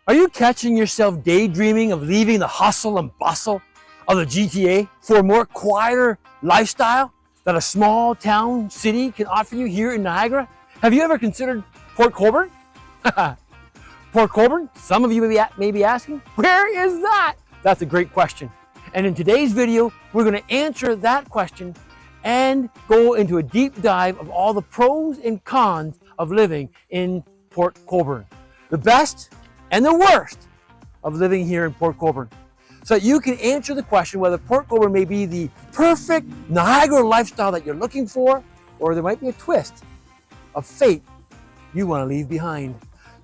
Are you catching yourself daydreaming of leaving the hustle and bustle of the GTA for a more quieter lifestyle that a small town city can offer you here in Niagara? Have you ever considered Port Colborne? Port Colborne? Some of you may be asking, where is that? That's a great question. And in today's video, we're going to answer that question and go into a deep dive of all the pros and cons of living in Port Colborne. The best and the worst of living here in Port Colborne. So that you can answer the question whether Port Colborne may be the perfect Niagara lifestyle that you're looking for, or there might be a twist of fate you want to leave behind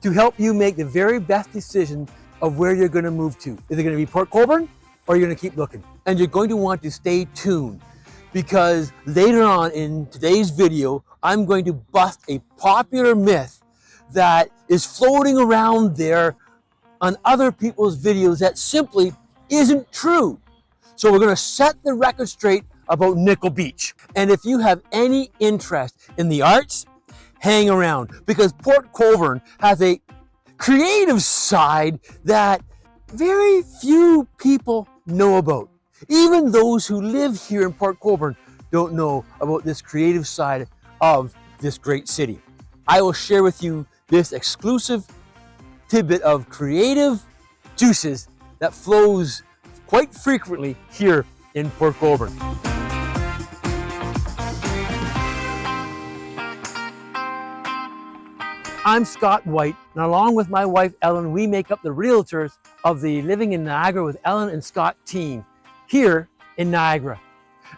to help you make the very best decision of where you're going to move to. Is it going to be Port Colborne, or you're going to keep looking? And you're going to want to stay tuned, because later on in today's video, I'm going to bust a popular myth that is floating around there on other people's videos that simply isn't true. So we're going to set the record straight about Nickel Beach. And if you have any interest in the arts, hang around, because Port Colborne has a creative side that very few people know about. Even those who live here in Port Colborne don't know about this creative side of this great city. I will share with you this exclusive tidbit of creative juices that flows quite frequently here in Port Colborne. I'm Scott White, and along with my wife Ellen, we make up the realtors of the Living in Niagara with Ellen and Scott team here in Niagara.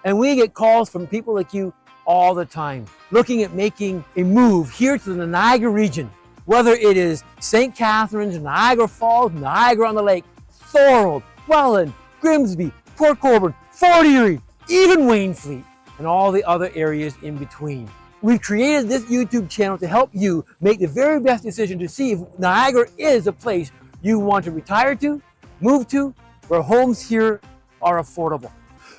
And we get calls from people like you all the time, looking at making a move here to the Niagara region, whether it is St. Catharines, Niagara Falls, Niagara-on-the-Lake, Thorold, Welland, Grimsby, Port Colborne, Fort Erie, even Wainfleet, and all the other areas in between. We've created this YouTube channel to help you make the very best decision to see if Niagara is a place you want to retire to, move to, where homes here are affordable.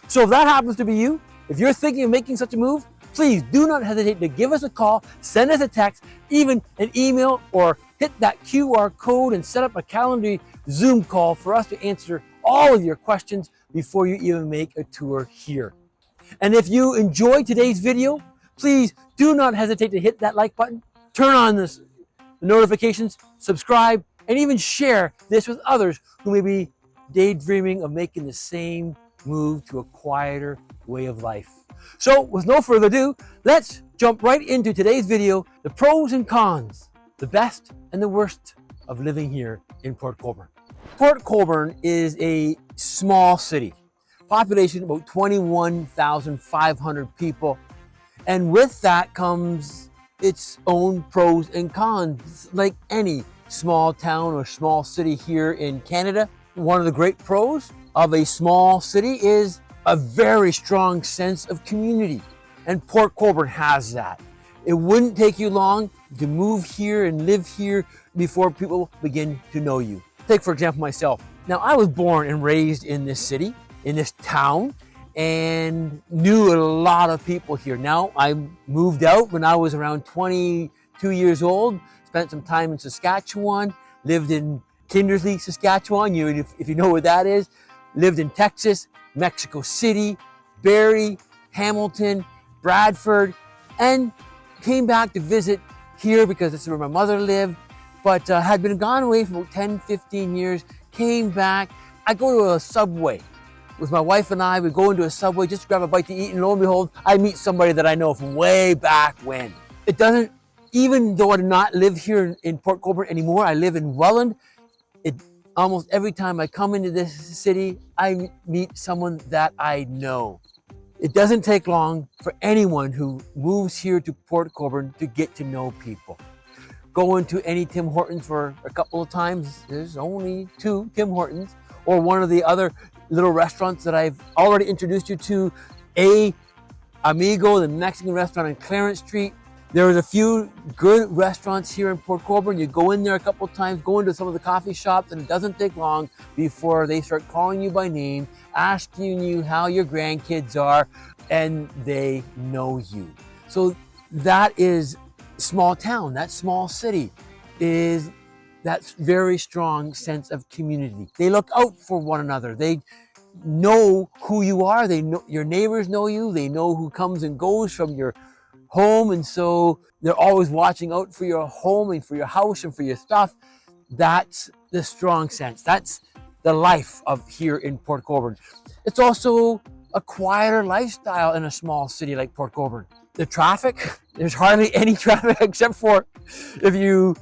So if that happens to be you, if you're thinking of making such a move, please do not hesitate to give us a call, send us a text, even an email, or hit that QR code and set up a Calendly Zoom call for us to answer all of your questions before you even make a tour here. And if you enjoyed today's video, please do not hesitate to hit that like button, turn on the notifications, subscribe, and even share this with others who may be daydreaming of making the same move to a quieter way of life. So with no further ado, let's jump right into today's video, the pros and cons, the best and the worst of living here in Port Colborne. Port Colborne is a small city, population about 21,500 people. And with that comes its own pros and cons, like any small town or small city here in Canada. One of the great pros of a small city is a very strong sense of community. And Port Colborne has that. It wouldn't take you long to move here and live here before people begin to know you. Take, for example, myself. Now, I was born and raised in this city, in this town, and knew a lot of people here. Now, I moved out when I was around 22 years old, spent some time in Saskatchewan, lived in Kindersley, Saskatchewan, if you know where that is, lived in Texas, Mexico City, Barrie, Hamilton, Bradford, and came back to visit here because this is where my mother lived, but had been gone away for about 10, 15 years, came back. I go to a Subway with my wife and I. We go into a Subway just to grab a bite to eat, and lo and behold, I meet somebody that I know from way back when. It doesn't, even though I do not live here in Port Colborne anymore, I live in Welland. Almost every time I come into this city, I meet someone that I know. It doesn't take long for anyone who moves here to Port Colborne to get to know people. Go into any Tim Hortons for a couple of times, there's only 2 Tim Hortons, or one of the other little restaurants that I've already introduced you to, Amigo, the Mexican restaurant on Clarence Street. There's a few good restaurants here in Port Colborne. You go in there a couple of times, go into some of the coffee shops, and it doesn't take long before they start calling you by name, asking you how your grandkids are, and they know you. So that is small town, that small city is that very strong sense of community. They look out for one another. They know who you are. They know your neighbors know you. They know who comes and goes from your home. And so they're always watching out for your home and for your house and for your stuff. That's the strong sense. That's the life of here in Port Colborne. It's also a quieter lifestyle in a small city like Port Colborne. The traffic, there's hardly any traffic except for if you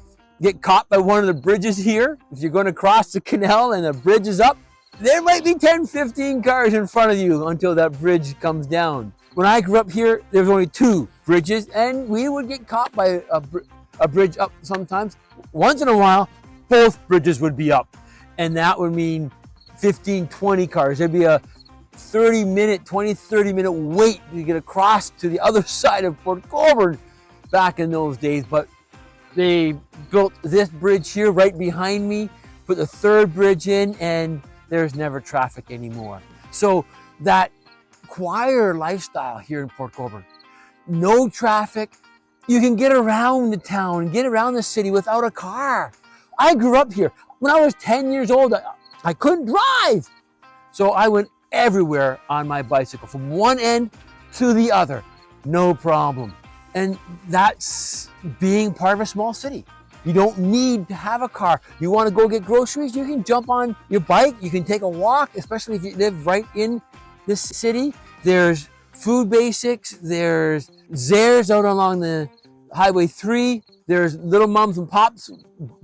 get caught by one of the bridges here. If you're going to cross the canal and the bridge is up, there might be 10, 15 cars in front of you until that bridge comes down. When I grew up here, there was only 2 bridges, and we would get caught by a bridge up sometimes. Once in a while, both bridges would be up, and that would mean 15, 20 cars. There'd be a 30 minute wait to get across to the other side of Port Colborne back in those days. But they built this bridge here right behind me, put the 3rd bridge in, and there's never traffic anymore. So that quieter lifestyle here in Port Colborne, no traffic. You can get around the town, get around the city without a car. I grew up here. When I was 10 years old, I couldn't drive. So I went everywhere on my bicycle, from one end to the other, no problem. And that's being part of a small city. You don't need to have a car. You want to go get groceries, you can jump on your bike, you can take a walk, especially if you live right in this city. There's Food Basics, there's Zehrs out along the Highway 3, there's little mums and pops,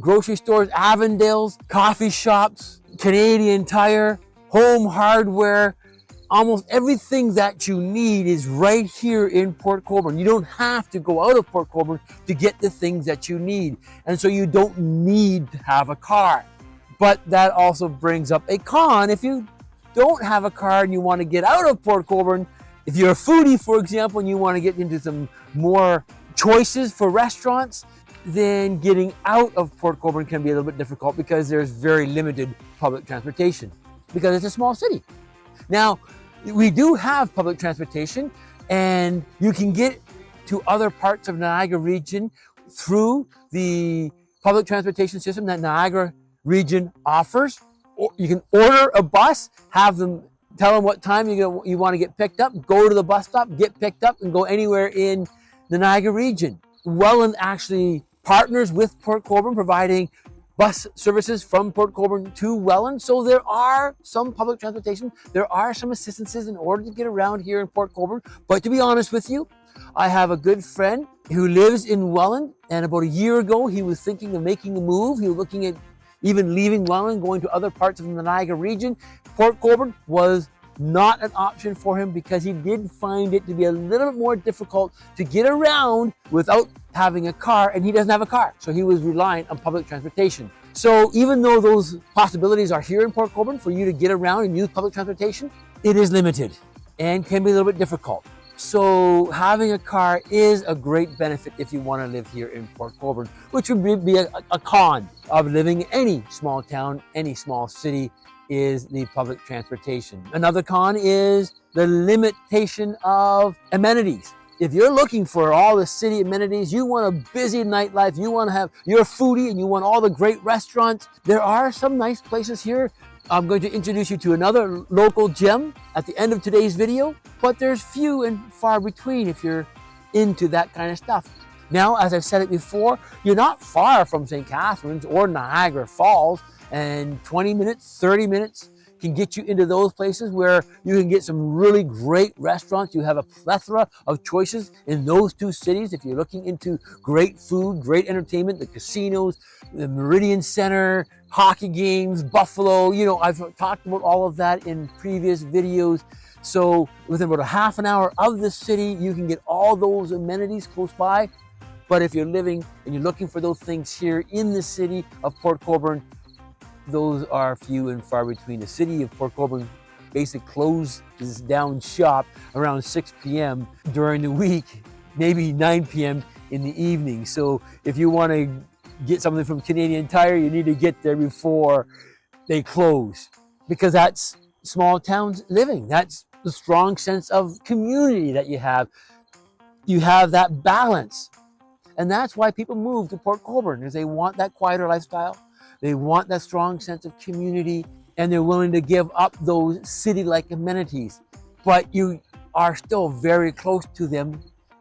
grocery stores, Avondale's, coffee shops, Canadian Tire, Home Hardware. Almost everything that you need is right here in Port Colborne. You don't have to go out of Port Colborne to get the things that you need. And so you don't need to have a car. But that also brings up a con. If you don't have a car and you want to get out of Port Colborne, if you're a foodie, for example, and you want to get into some more choices for restaurants, then getting out of Port Colborne can be a little bit difficult because there's very limited public transportation because it's a small city. Now, we do have public transportation, and you can get to other parts of Niagara region through the public transportation system that Niagara region offers. Or you can order a bus, have them tell them what time you want to get picked up, go to the bus stop, get picked up, and go anywhere in the Niagara region. Welland actually partners with Port Colborne, providing bus services from Port Colborne to Welland. So there are some public transportation, there are some assistances in order to get around here in Port Colborne. But to be honest with you, I have a good friend who lives in Welland, and about a year ago, he was thinking of making a move. He was looking at even leaving Welland, going to other parts of the Niagara region. Port Colborne was not an option for him because he did find it to be a little bit more difficult to get around without having a car, and he doesn't have a car. So he was relying on public transportation. So even though those possibilities are here in Port Colborne for you to get around and use public transportation, it is limited and can be a little bit difficult. So having a car is a great benefit if you want to live here in Port Colborne, which would be a con of living in any small town, any small city, is the public transportation. Another con is the limitation of amenities. If you're looking for all the city amenities, you want a busy nightlife, you're a foodie and you want all the great restaurants, there are some nice places here. I'm going to introduce you to another local gem at the end of today's video, but there's few and far between if you're into that kind of stuff. Now, as I've said it before, you're not far from St. Catharines or Niagara Falls, and 20 minutes, 30 minutes can get you into those places where you can get some really great restaurants. You have a plethora of choices in those two cities. If you're looking into great food, great entertainment, the casinos, the Meridian Center, hockey games, Buffalo, I've talked about all of that in previous videos. So within about a half an hour of the city, you can get all those amenities close by. But if you're living and you're looking for those things here in the city of Port Colborne, those are few and far between. The city of Port Colborne basically closes down shop around 6 p.m. during the week, maybe 9 p.m. in the evening. So if you want to get something from Canadian Tire, you need to get there before they close, because that's small towns living. That's the strong sense of community that you have. You have that balance. And that's why people move to Port Colborne, is they want that quieter lifestyle. They want that strong sense of community, and they're willing to give up those city-like amenities. But you are still very close to them.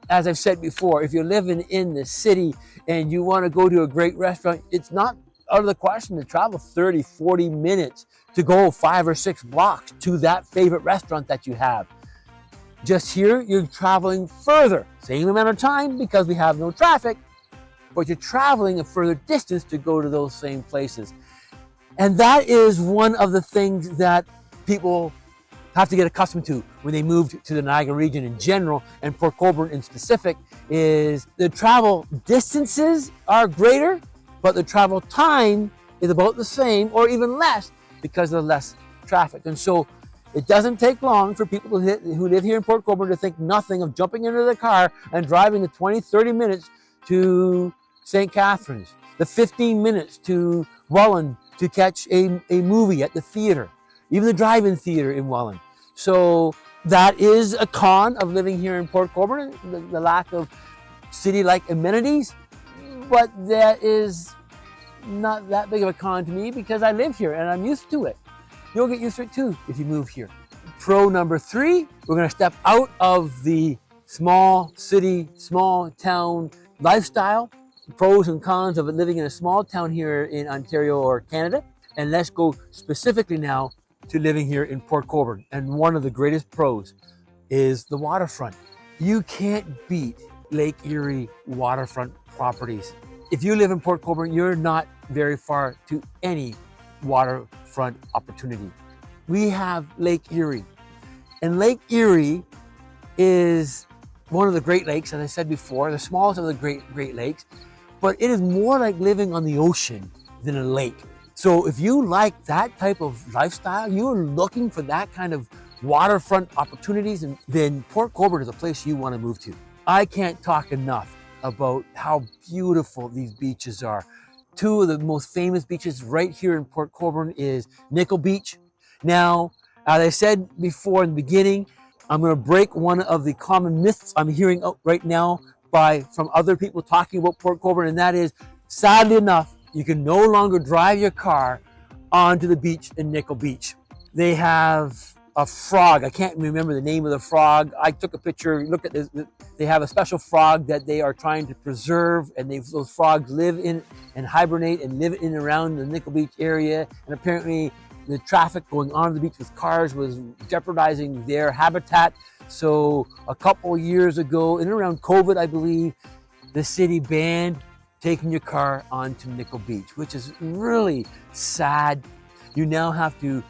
As I've said before, if you're living in the city and you want to go to a great restaurant, it's not out of the question to travel 30, 40 minutes to go 5 or 6 blocks to that favorite restaurant that you have. Just here, you're traveling further. Same amount of time because we have no traffic, but you're traveling a further distance to go to those same places. And that is one of the things that people have to get accustomed to when they move to the Niagara region in general, and Port Colborne in specific, is the travel distances are greater, but the travel time is about the same or even less because of less traffic. And so it doesn't take long for people who live here in Port Colborne to think nothing of jumping into the car and driving the 20, 30 minutes to St. Catharines, the 15 minutes to Welland to catch a movie at the theater, even the drive-in theater in Welland. So that is a con of living here in Port Colborne, the lack of city-like amenities, but that is not that big of a con to me because I live here and I'm used to it. You'll get used to it too if you move here. Pro number 3, we're gonna step out of the small city, small town lifestyle, pros and cons of living in a small town here in Ontario or Canada, and let's go specifically now to living here in Port Colborne. And one of the greatest pros is the waterfront. You can't beat Lake Erie waterfront properties. If you live in Port Colborne, you're not very far to any waterfront opportunity. We have Lake Erie, and Lake Erie is one of the Great Lakes, as I said before, the smallest of the Great Lakes, but it is more like living on the ocean than a lake. So if you like that type of lifestyle, you're looking for that kind of waterfront opportunities, and then Port Colborne is a place you want to move to. I can't talk enough about how beautiful these beaches are. Two of the most famous beaches right here in Port Colborne is Nickel Beach. Now, as I said before in the beginning, I'm going to break one of the common myths I'm hearing out right now from other people talking about Port Colborne, and that is, sadly enough, you can no longer drive your car onto the beach in Nickel Beach. They have a frog. I can't remember the name of the frog. I took a picture, look at this. They have a special frog that they are trying to preserve, and those frogs live in and hibernate and live in and around the Nickel Beach area. And apparently the traffic going onto the beach with cars was jeopardizing their habitat. So a couple of years ago, in and around COVID, I believe, the city banned taking your car onto Nickel Beach, which is really sad. You now have to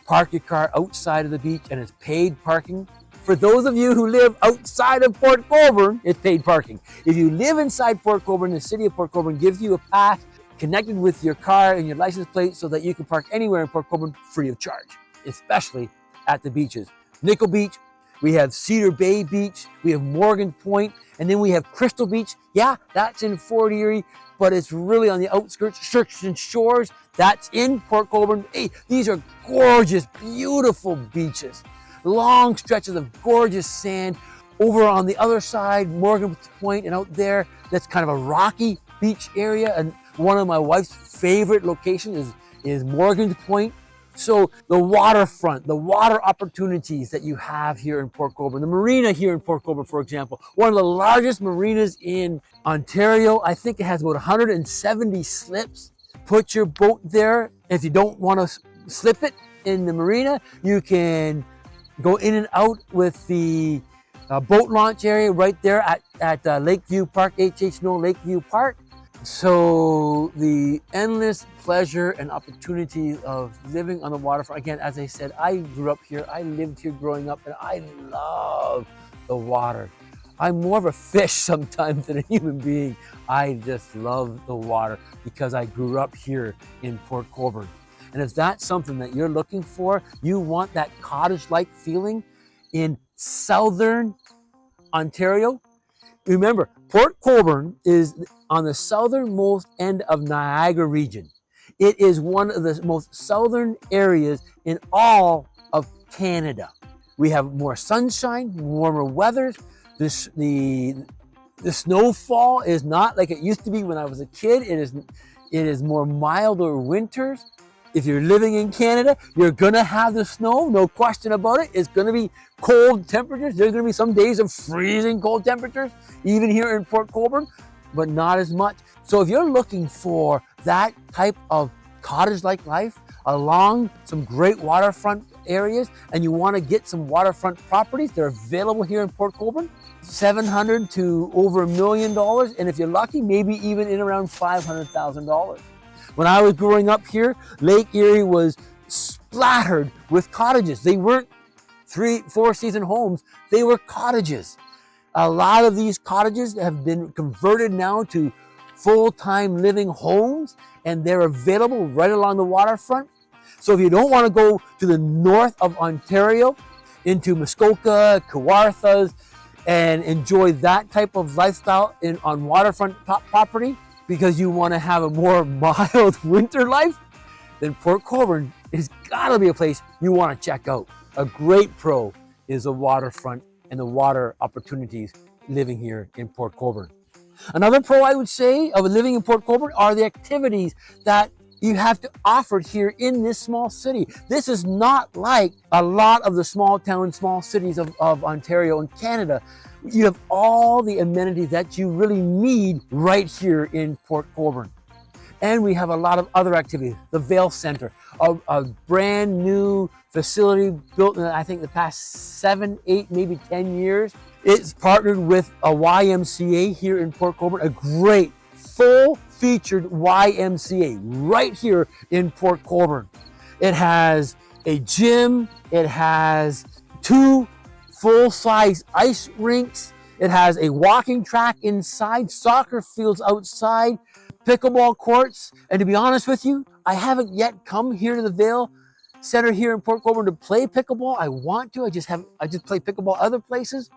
park your car outside of the beach, and it's paid parking. For those of you who live outside of Port Colborne, it's paid parking. If you live inside Port Colborne, the city of Port Colborne gives you a pass connected with your car and your license plate so that you can park anywhere in Port Colborne free of charge, especially at the beaches. Nickel Beach, we have Cedar Bay Beach, we have Morgan Point, and then we have Crystal Beach. Yeah, that's in Fort Erie, but it's really on the outskirts. Shirks and Shores, that's in Port Colborne. Hey, these are gorgeous, beautiful beaches. Long stretches of gorgeous sand. Over on the other side, Morgan Point, and out there, that's kind of a rocky beach area. And one of my wife's favorite locations is Morgan Point. So the waterfront, the water opportunities that you have here in Port Colborne, the marina here in Port Colborne, for example, one of the largest marinas in Ontario. I think it has about 170 slips. Put your boat there. If you don't want to slip it in the marina, you can go in and out with the boat launch area right there at Lakeview Park, H.H. Snow Lakeview Park. So the endless pleasure and opportunity of living on the waterfront. Again, as I said, I grew up here. I lived here growing up, and I love the water. I'm more of a fish sometimes than a human being. I just love the water because I grew up here in Port Colborne. And if that's something that you're looking for, you want that cottage-like feeling in southern Ontario, remember, Port Colborne is on the southernmost end of Niagara region. It is one of the most southern areas in all of Canada. We have more sunshine, warmer weather. The snowfall is not like it used to be when I was a kid. It is more milder winters. If you're living in Canada, you're gonna have the snow, no question about it. It's gonna be cold temperatures. There's gonna be some days of freezing cold temperatures, even here in Port Colborne, but not as much. So if you're looking for that type of cottage-like life along some great waterfront areas, and you wanna get some waterfront properties, they're available here in Port Colborne. $700,000 to over $1 million, and if you're lucky, maybe even in around $500,000. When I was growing up here, Lake Erie was splattered with cottages. They weren't 3-4 season homes, they were cottages. A lot of these cottages have been converted now to full-time living homes, and they're available right along the waterfront. So if you don't want to go to the north of Ontario, into Muskoka, Kawarthas, and enjoy that type of lifestyle on waterfront property, because you want to have a more mild winter life, then Port Colborne has got to be a place you want to check out. A great pro is the waterfront and the water opportunities living here in Port Colborne. Another pro I would say of living in Port Colborne are the activities that you have to offer here in this small city. This is not like a lot of the small towns, small cities of Ontario and Canada. You have all the amenities that you really need right here in Port Colborne. And we have a lot of other activities. The Vail Center, a brand new facility built in, I think, the past 7, 8, maybe 10 years. It's partnered with a YMCA here in Port Colborne, a great full-featured YMCA right here in Port Colborne. It has a gym, it has 2 full-size ice rinks, it has a walking track inside, soccer fields outside, pickleball courts, and to be honest with you, I haven't yet come here to the Vail Center here in Port Colborne to play pickleball. I want to, I just play pickleball other places,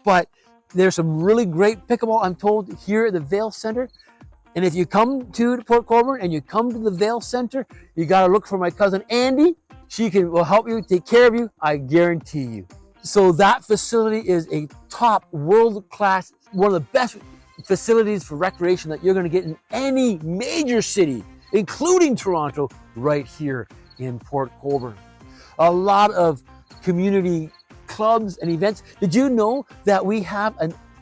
but there's some really great pickleball, I'm told, here at the Vail Center. And if you come to Port Colborne and you come to the Vail Center, you gotta look for my cousin Andy. She will help you, take care of you, I guarantee you. So that facility is a top world-class, one of the best facilities for recreation that you're gonna get in any major city, including Toronto, right here in Port Colborne. A lot of community clubs and events. Did you know that we have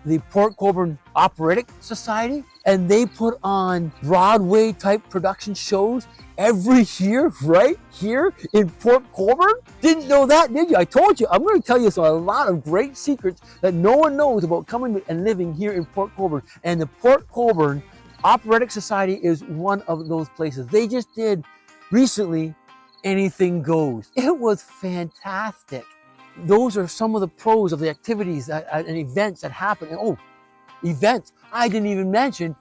the Port Colborne Operatic Society, and they put on Broadway type production shows every year right here in Port Colborne? Didn't know that, did you? I told you, I'm going to tell you a lot of great secrets that no one knows about coming and living here in Port Colborne. And the Port Colborne Operatic Society is one of those places. They just did recently Anything Goes. It was fantastic. Those are some of the pros of the activities and events that happen. And oh, events, I didn't even mention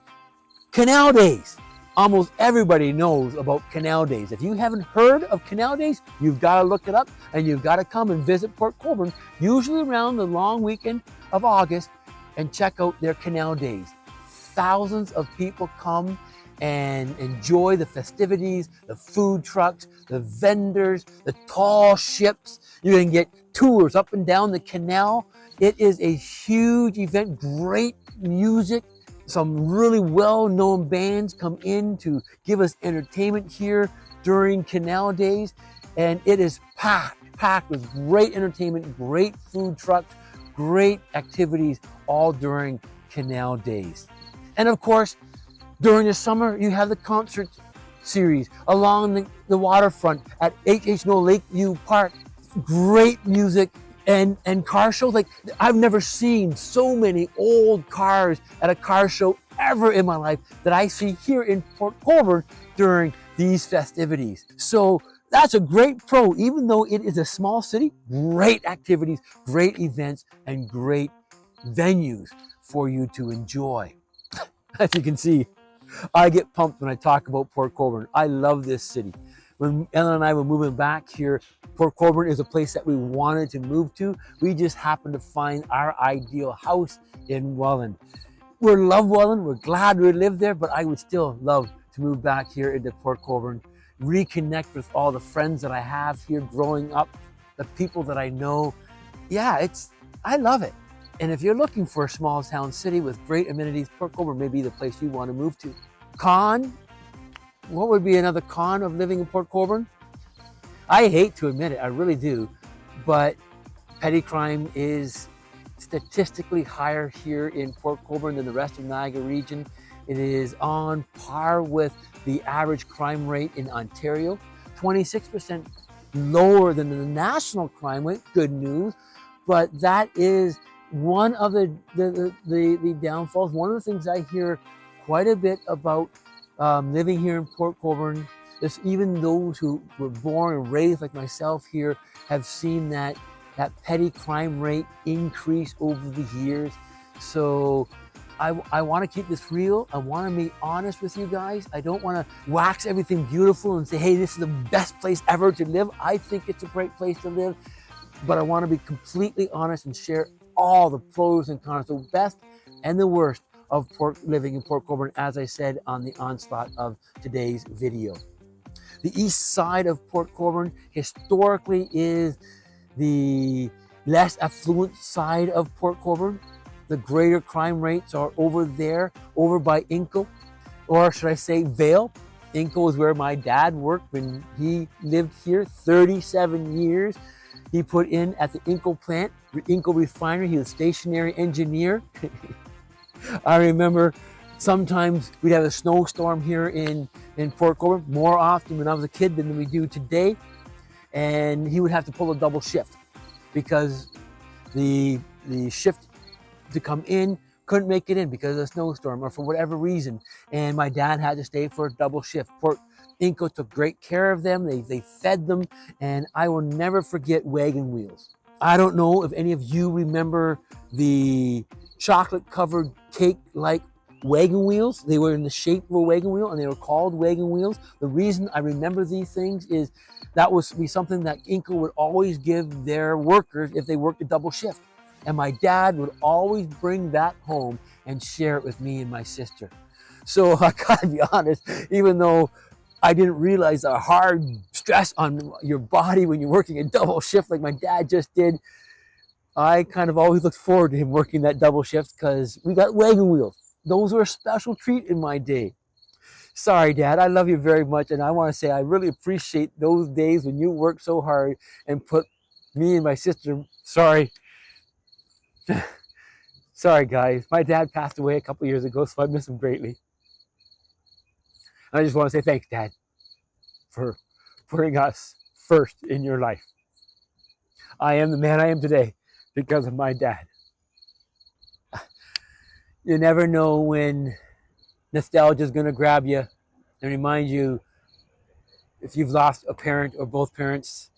Canal Days. Almost everybody knows about Canal Days. If you haven't heard of Canal Days, you've got to look it up and you've got to come and visit Port Colborne, usually around the long weekend of August, and check out their Canal Days. Thousands of people come and enjoy the festivities, the food trucks, the vendors, the tall ships. You can get tours up and down the canal. It is a huge event, great music. Some really well-known bands come in to give us entertainment here during Canal Days. And it is packed with great entertainment, great food trucks, great activities all during Canal Days. And of course, during the summer, you have the concert series along the waterfront at H.H. Noel Lakeview Park. Great music and car shows. Like, I've never seen so many old cars at a car show ever in my life that I see here in Port Colborne during these festivities. So that's a great pro, even though it is a small city. Great activities, great events, and great venues for you to enjoy. As you can see, I get pumped when I talk about Port Colborne. I love this city. When Ellen and I were moving back here, Port Colborne is a place that we wanted to move to. We just happened to find our ideal house in Welland. We love Welland, we're glad we live there, but I would still love to move back here into Port Colborne, reconnect with all the friends that I have here growing up, the people that I know. Yeah, I love it. And if you're looking for a small town city with great amenities, Port Colborne may be the place you want to move to. Con, what would be another con of living in Port Colborne? I hate to admit it, I really do, but petty crime is statistically higher here in Port Colborne than the rest of Niagara region. It is on par with the average crime rate in Ontario, 26% lower than the national crime rate, good news, but that is one of the downfalls. One of the things I hear quite a bit about living here in Port Colborne is even those who were born and raised like myself here have seen that petty crime rate increase over the years. So I want to keep this real. I want to be honest with you guys. I don't want to wax everything beautiful and say, hey, this is the best place ever to live. I think it's a great place to live, but I want to be completely honest and share all the pros and cons, the best and the worst of living in Port Colborne, as I said on the onslaught of today's video. The east side of Port Colborne historically is the less affluent side of Port Colborne. The greater crime rates are over there, over by Inco, or should I say Vale. Inco is where my dad worked when he lived here 37 years. He put in at the Inco plant, Inco refinery. He was a stationary engineer. I remember sometimes we'd have a snowstorm here in Port Colborne, more often when I was a kid than we do today. And he would have to pull a double shift because the shift to come in couldn't make it in because of the snowstorm or for whatever reason. And my dad had to stay for a double shift. Port Inco took great care of them. They fed them, and I will never forget wagon wheels. I don't know if any of you remember the chocolate-covered cake-like wagon wheels. They were in the shape of a wagon wheel, and they were called wagon wheels. The reason I remember these things is that was something that Inco would always give their workers if they worked a double shift. And my dad would always bring that home and share it with me and my sister. So I gotta be honest, even though I didn't realize the hard stress on your body when you're working a double shift like my dad just did, I kind of always looked forward to him working that double shift because we got wagon wheels. Those were a special treat in my day. Sorry, Dad, I love you very much, and I want to say I really appreciate those days when you worked so hard and put me and my sister, sorry, guys. My dad passed away a couple years ago, so I miss him greatly. And I just want to say thanks, Dad, for putting us first in your life. I am the man I am today because of my dad. You never know when nostalgia is going to grab you and remind you if you've lost a parent or both parents,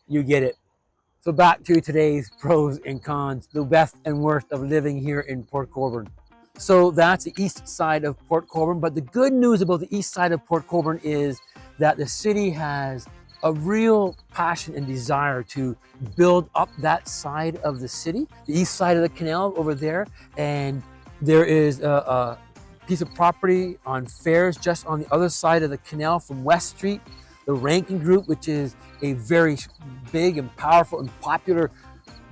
you get it. So back to today's pros and cons, the best and worst of living here in Port Colborne. So that's the east side of Port Colborne, but the good news about the east side of Port Colborne is that the city has a real passion and desire to build up that side of the city, the east side of the canal over there, and there is a piece of property on Fairs just on the other side of the canal from West Street. The Rankin Group, which is a very big and powerful and popular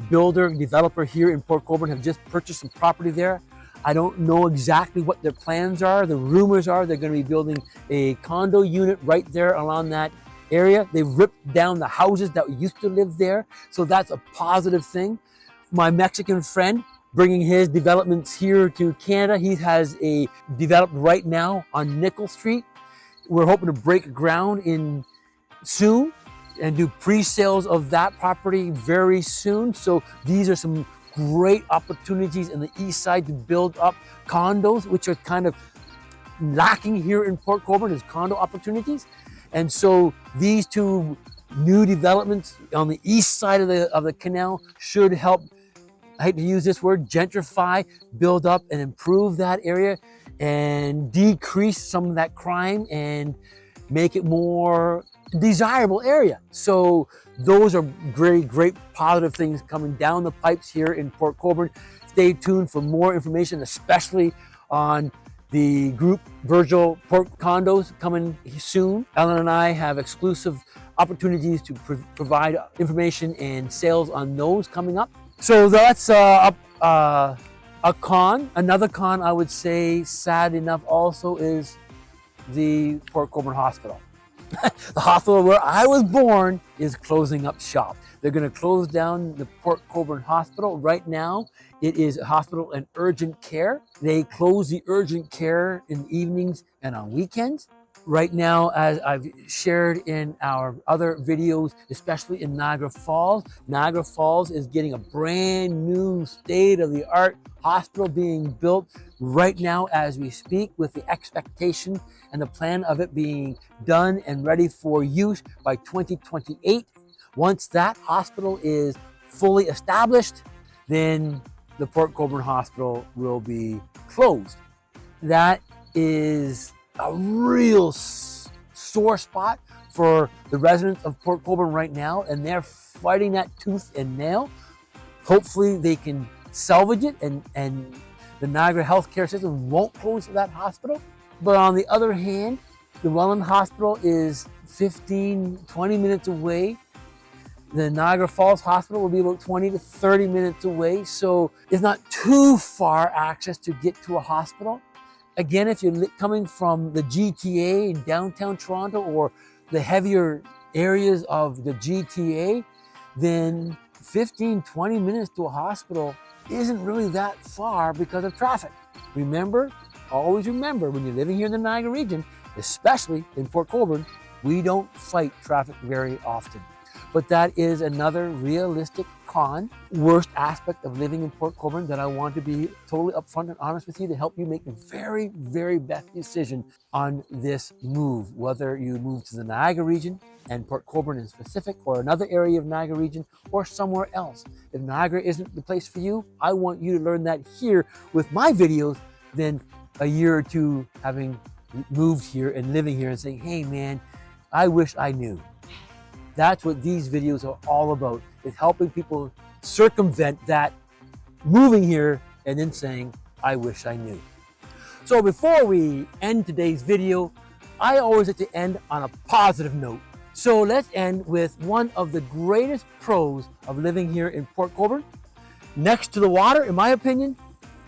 builder and developer here in Port Colborne, have just purchased some property there. I don't know exactly what their plans are. The rumors are they're going to be building a condo unit right there along that area. They've ripped down the houses that used to live there, so that's a positive thing. My Mexican friend, bringing his developments here to Canada, he has a developed right now on Nickel Street. We're hoping to break ground in soon and do pre-sales of that property very soon. So these are some great opportunities in the east side to build up condos, which are kind of lacking here in Port Colborne, is condo opportunities. And so these two new developments on the east side of the canal should help, I hate to use this word, gentrify, build up and improve that area and decrease some of that crime and make it more desirable area. So those are great positive things coming down the pipes here in Port Colborne. Stay tuned for more information, especially on the group Virgil Port condos coming soon. Ellen and I have exclusive opportunities to provide information and sales on those coming up. So that's a con. Another con I would say, sad enough also, is the Port Colborne Hospital. The hospital where I was born is closing up shop. They're going to close down the Port Colborne Hospital. Right now, it is a hospital and urgent care. They close the urgent care in evenings and on weekends. Right now, as I've shared in our other videos, especially in Niagara Falls is getting a brand new state-of-the-art hospital being built right now as we speak, with the expectation and the plan of it being done and ready for use by 2028. Once that hospital is fully established, then the Port Colborne Hospital will be closed. That is a real sore spot for the residents of Port Colborne right now, and they're fighting that tooth and nail. Hopefully they can salvage it and the Niagara healthcare system won't close that hospital. But on the other hand, the Welland Hospital is 15-20 minutes away. The Niagara Falls Hospital will be about 20 to 30 minutes away, so it's not too far access to get to a hospital. Again, if you're coming from the GTA in downtown Toronto or the heavier areas of the GTA, then 15-20 minutes to a hospital isn't really that far because of traffic. Remember, always remember, when you're living here in the Niagara region, especially in Port Colborne, we don't fight traffic very often. But that is another realistic worst aspect of living in Port Colborne that I want to be totally upfront and honest with you to help you make the very, very best decision on this move. Whether you move to the Niagara region and Port Colborne in specific, or another area of Niagara region, or somewhere else. If Niagara isn't the place for you, I want you to learn that here with my videos, than a year or two having moved here and living here and saying, hey man, I wish I knew. That's what these videos are all about, is helping people circumvent that moving here and then saying, I wish I knew. So before we end today's video, I always like to end on a positive note. So let's end with one of the greatest pros of living here in Port Colborne. Next to the water, in my opinion,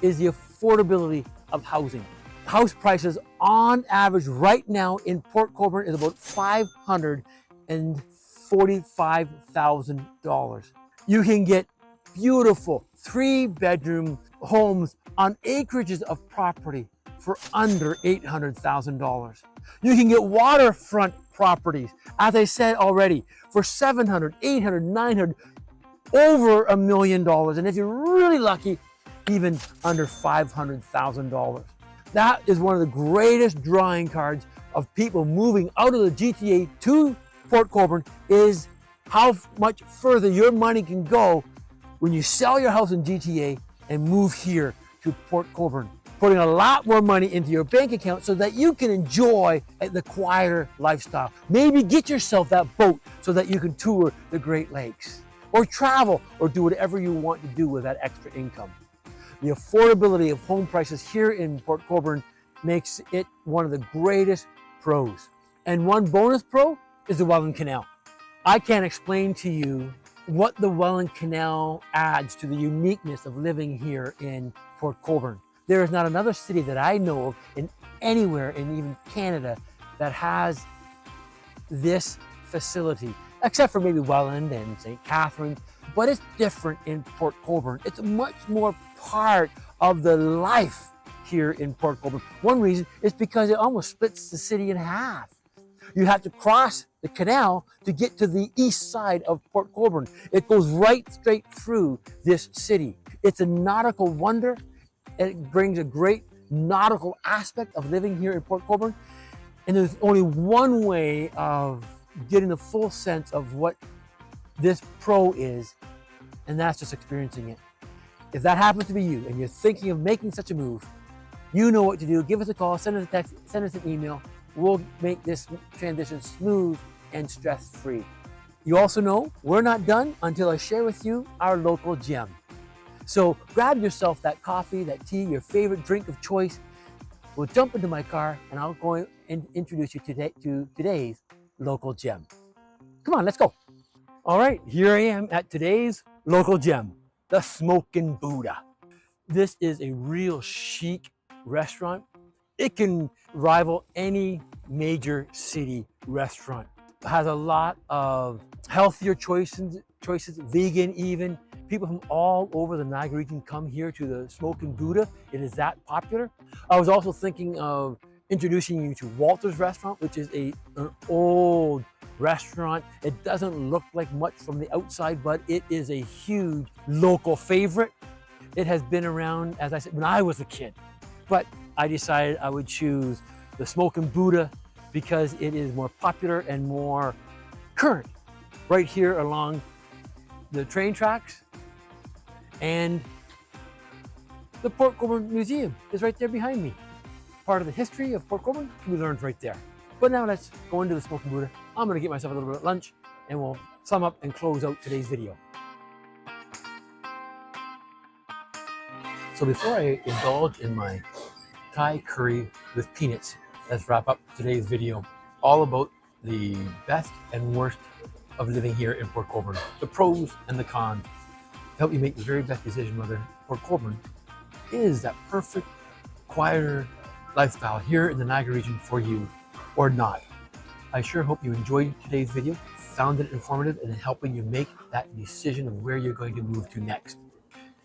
is the affordability of housing. House prices on average right now in Port Colborne is about $545,000. You can get beautiful 3-bedroom homes on acreages of property for under $800,000. You can get waterfront properties, as I said already, for $700,000, $800,000, $900,000, over $1 million. And if you're really lucky, even under $500,000. That is one of the greatest drawing cards of people moving out of the GTA to Port Colborne, is how much further your money can go when you sell your house in GTA and move here to Port Colborne, putting a lot more money into your bank account so that you can enjoy the quieter lifestyle. Maybe get yourself that boat so that you can tour the Great Lakes, or travel, or do whatever you want to do with that extra income. The affordability of home prices here in Port Colborne makes it one of the greatest pros. And one bonus pro is the Welland Canal. I can't explain to you what the Welland Canal adds to the uniqueness of living here in Port Colborne. There is not another city that I know of in anywhere in even Canada that has this facility, except for maybe Welland and St. Catharines, but it's different in Port Colborne. It's much more part of the life here in Port Colborne. One reason is because it almost splits the city in half. You have to cross the canal to get to the east side of Port Colborne. It goes right straight through this city. It's a nautical wonder. It brings a great nautical aspect of living here in Port Colborne. And there's only one way of getting the full sense of what this pro is, and that's just experiencing it. If that happens to be you and you're thinking of making such a move, you know what to do. Give us a call, send us a text, send us an email. We'll make this transition smooth and stress-free. You also know we're not done until I share with you our local gem. So grab yourself that coffee, that tea, your favorite drink of choice. We'll jump into my car and I'll go and introduce you to today's local gem. Come on, let's go. All right, here I am at today's local gem, the Smokin Buddha. This is a real chic restaurant. It can rival any major city restaurant. It has a lot of healthier choices, vegan even. People from all over the Niagara region come here to the Smokin Buddha. It is that popular. I was also thinking of introducing you to Walter's Restaurant, which is an old restaurant. It doesn't look like much from the outside, but it is a huge local favorite. It has been around, as I said, when I was a kid. But I decided I would choose the Smokin Buddha because it is more popular and more current. Right here along the train tracks, and the Port Colborne Museum is right there behind me. Part of the history of Port Colborne can be learned right there. But now let's go into the Smokin Buddha. I'm gonna get myself a little bit of lunch and we'll sum up and close out today's video. So before I indulge in my Thai curry with peanuts, let's wrap up today's video all about the best and worst of living here in Port Colborne, the pros and the cons, to help you make the very best decision whether Port Colborne is that perfect, quieter lifestyle here in the Niagara region for you or not. I sure hope you enjoyed today's video, found it informative and helping you make that decision of where you're going to move to next.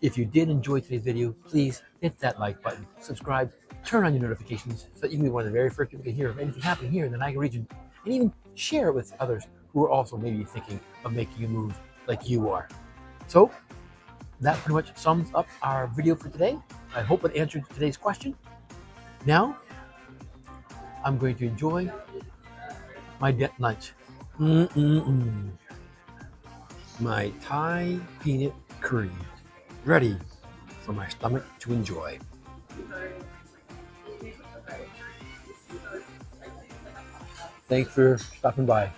If you did enjoy today's video, please hit that like button, subscribe, turn on your notifications so that you can be one of the very first people to hear of anything happening here in the Niagara region, and even share it with others who are also maybe thinking of making a move like you are. So that pretty much sums up our video for today. I hope it answered today's question. Now, I'm going to enjoy my lunch. My Thai peanut curry, ready for my stomach to enjoy. Thanks for stopping by.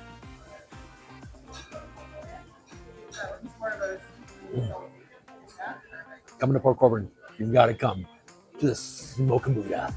Coming to Port Colborne, you've got to come to the Smokin Buddha.